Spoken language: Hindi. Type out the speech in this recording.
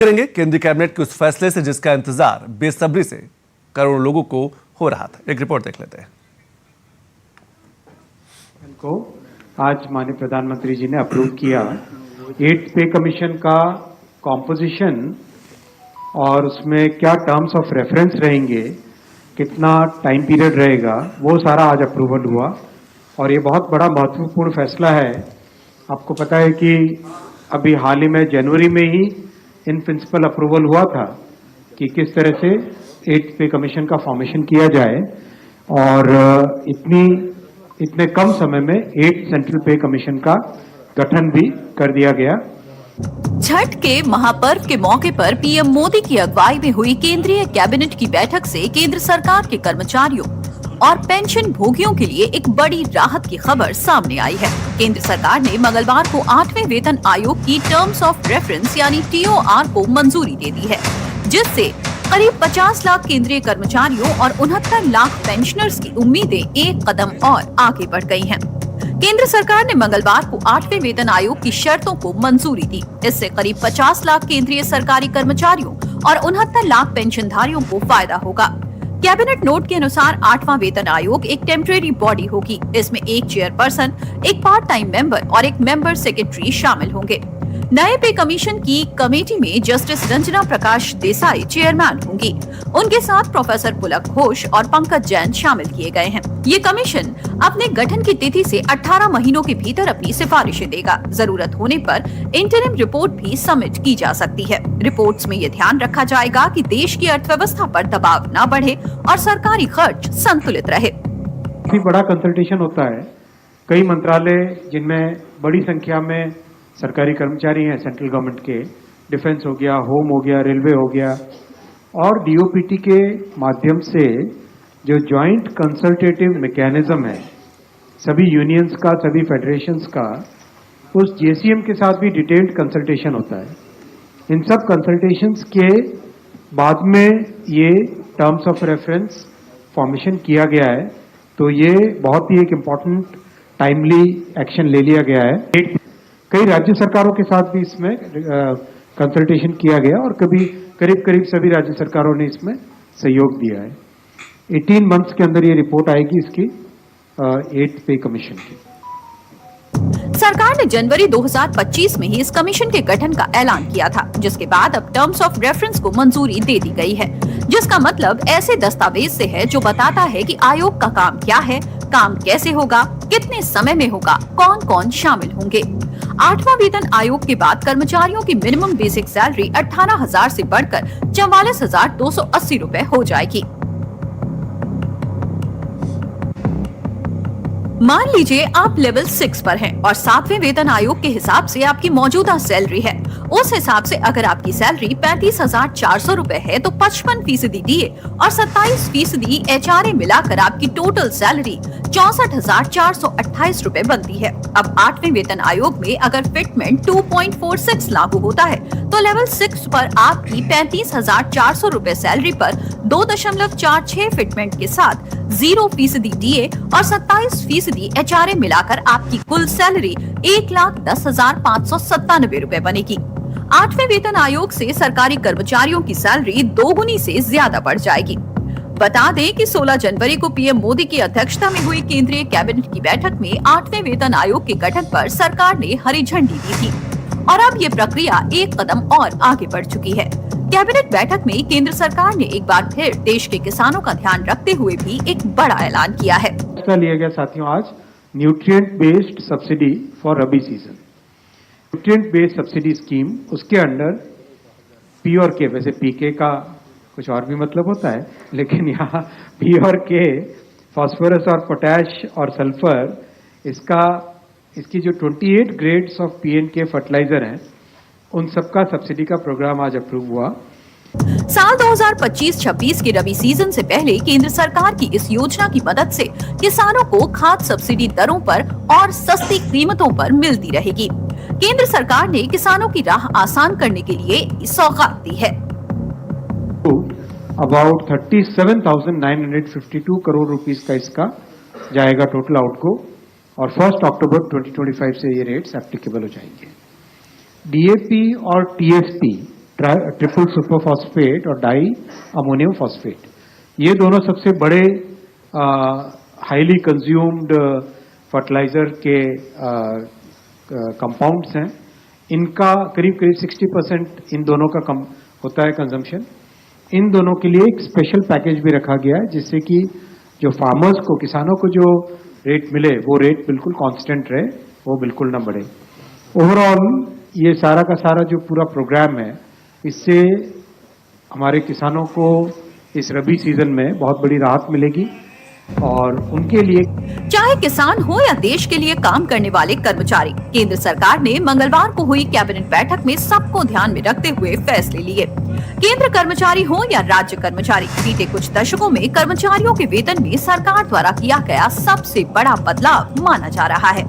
करेंगे केंद्रीय कैबिनेट के उस फैसले से जिसका इंतजार बेसब्री से करोड़ों लोगों को हो रहा था। एक रिपोर्ट देख लेते हैं। को आज माननीय प्रधानमंत्री जी ने अप्रूव किया 8th पे कमीशन का कॉम्पोजिशन और उसमें क्या टर्म्स ऑफ रेफरेंस रहेंगे, कितना टाइम पीरियड रहेगा, वो सारा आज अप्रूवल हुआ। और ये बहुत बड़ा महत्वपूर्ण फैसला है। आपको पता है कि अभी हाल ही में जनवरी में ही इन प्रिंसिपल अप्रूवल हुआ था कि किस तरह से 8th पे कमीशन का फॉर्मेशन किया जाए और इतने कम समय में 8 सेंट्रल पे कमीशन का गठन भी कर दिया गया। छठ के महापर्व के मौके पर पीएम मोदी की अगुवाई में हुई केंद्रीय कैबिनेट की बैठक से केंद्र सरकार के कर्मचारियों और पेंशन भोगियों के लिए एक बड़ी राहत की खबर सामने आई है। केंद्र सरकार ने मंगलवार को 8वें वेतन आयोग की टर्म्स ऑफ रेफरेंस यानी TOR को मंजूरी दे दी है, जिससे करीब 50 लाख केंद्रीय कर्मचारियों और 69 लाख पेंशनर्स की उम्मीदें एक कदम और आगे बढ़ गई हैं। केंद्र सरकार ने मंगलवार को 8वें वेतन आयोग की शर्तों को मंजूरी दी। इससे करीब 50 लाख केंद्रीय सरकारी कर्मचारियों और 69 लाख पेंशनधारियों को फायदा होगा। कैबिनेट नोट के अनुसार 8वां वेतन आयोग एक टेम्परेरी बॉडी होगी। इसमें एक चेयरपर्सन, एक पार्ट टाइम मेंबर और एक मेंबर सेक्रेटरी शामिल होंगे। नए पे कमीशन की कमेटी में जस्टिस रंजना प्रकाश देसाई चेयरमैन होंगी। उनके साथ प्रोफेसर पुलक घोष और पंकज जैन शामिल किए गए हैं। ये कमीशन अपने गठन की तिथि से 18 महीनों के भीतर अपनी सिफारिशें देगा। जरूरत होने पर इंटरिम रिपोर्ट भी सबमिट की जा सकती है। रिपोर्ट्स में ये ध्यान रखा जाएगा कि देश की अर्थव्यवस्था पर दबाव न बढ़े और सरकारी खर्च संतुलित रहे। काफी बड़ा कंसल्टेशन होता है। कई मंत्रालय जिनमें बड़ी संख्या में सरकारी कर्मचारी हैं सेंट्रल गवर्नमेंट के, डिफेंस हो गया, होम हो गया, रेलवे हो गया, और DOPT के माध्यम से जो जॉइंट कंसल्टेटिव मैकेनिज्म है सभी यूनियंस का, सभी फेडरेशंस का, उस JCM के साथ भी डिटेल्ड कंसल्टेशन होता है। इन सब कंसल्टेशंस के बाद में ये टर्म्स ऑफ रेफरेंस फॉर्मेशन किया गया है। तो ये बहुत ही एक इम्पॉर्टेंट टाइमली एक्शन ले लिया गया है। कई राज्य सरकारों के साथ भी इसमें कंसल्टेशन किया गया और करीब सभी राज्य सरकारों ने इसमें सहयोग दिया है। 18 मंथ्स के अंदर ये रिपोर्ट आएगी इसकी 8th पे कमीशन की। सरकार ने जनवरी 2025 में ही इस कमीशन के गठन का ऐलान किया था, जिसके बाद अब टर्म्स ऑफ रेफरेंस को मंजूरी दे दी गई है, जिसका मतलब ऐसे दस्तावेज से है जो बताता है कि आयोग का काम क्या है, काम कैसे होगा, कितने समय में होगा, कौन कौन शामिल होंगे। 8वां वेतन आयोग के बाद कर्मचारियों की मिनिमम बेसिक सैलरी 18,000 से बढ़कर 44,280 रुपए हो जाएगी। मान लीजिए आप लेवल 6 पर हैं और 7वें वेतन आयोग के हिसाब से आपकी मौजूदा सैलरी है। उस हिसाब से अगर आपकी सैलरी 35,400 रुपए है तो 55% DA और 27% HRA मिलाकर आपकी टोटल सैलरी 64,428 रुपए बनती है। अब 8वें वेतन आयोग में अगर फिटमेंट 2.46 लागू होता है तो लेवल 6 पर आपकी 35,400 रुपए सैलरी पर 2.46 फिटमेंट के साथ 0% DA और 27% HRA मिलाकर आपकी कुल सैलरी 1,10,597 रुपए बनेगी। 8वें वेतन आयोग से सरकारी कर्मचारियों की सैलरी दोगुनी से ज्यादा बढ़ जाएगी। बता दें कि 16 जनवरी को पीएम मोदी की अध्यक्षता में हुई केंद्रीय कैबिनेट की बैठक में 8वें वेतन आयोग के गठन पर सरकार ने हरी झंडी दी थी और अब ये प्रक्रिया एक कदम और आगे बढ़ चुकी है। कैबिनेट बैठक में केंद्र सरकार ने एक बार फिर देश के किसानों का ध्यान रखते हुए भी एक बड़ा ऐलान किया है। फैसला लिया गया साथियों आज nutrient based subsidy for rabi season. Nutrient based subsidy scheme, उसके अंडर P और K, वैसे PK का कुछ और भी मतलब होता है, लेकिन यहाँ P और K, फास्फोरस और पोटैश और सल्फर, इसकी जो 28 ग्रेड्स ऑफ P&K फर्टिलाइजर हैं, उन सबका सब्सिडी का प्रोग्राम आज अप्रूव हुआ। साल 2025-26 के रबी सीजन से पहले केंद्र सरकार की इस योजना की मदद से किसानों को खाद सब्सिडी दरों पर और सस्ती कीमतों पर मिलती रहेगी। केंद्र सरकार ने किसानों की राह आसान करने के लिए सौगात दी है। अबाउट 37,952 करोड़ रुपीस का इसका जाएगा टोटल आउटगो और 1 अक्टूबर 2025 से ये रेट्स एप्लीकेबल हो जाएंगे। DAP और TSP ट्रिपल सुपरफॉस्फेट और डाई अमोनियम फॉस्फेट। ये दोनों सबसे बड़े हाईली कंज्यूम्ड फर्टिलाइजर के कंपाउंड्स हैं। इनका करीब करीब 60% इन दोनों का होता है कंजम्पशन। इन दोनों के लिए एक स्पेशल पैकेज भी रखा गया है, जिससे कि जो फार्मर्स को, किसानों को जो रेट मिले वो रेट बिल्कुल कांस्टेंट रहे, वो बिल्कुल ना बढ़े। ओवरऑल ये सारा का सारा जो पूरा प्रोग्राम है, इससे हमारे किसानों को इस रबी सीजन में बहुत बड़ी राहत मिलेगी और उनके लिए, चाहे किसान हो या देश के लिए काम करने वाले कर्मचारी, केंद्र सरकार ने मंगलवार को हुई कैबिनेट बैठक में सबको ध्यान में रखते हुए फैसले लिए। केंद्र कर्मचारी हो या राज्य कर्मचारी, बीते कुछ दशकों में कर्मचारियों के वेतन में सरकार द्वारा किया गया सबसे बड़ा बदलाव माना जा रहा है।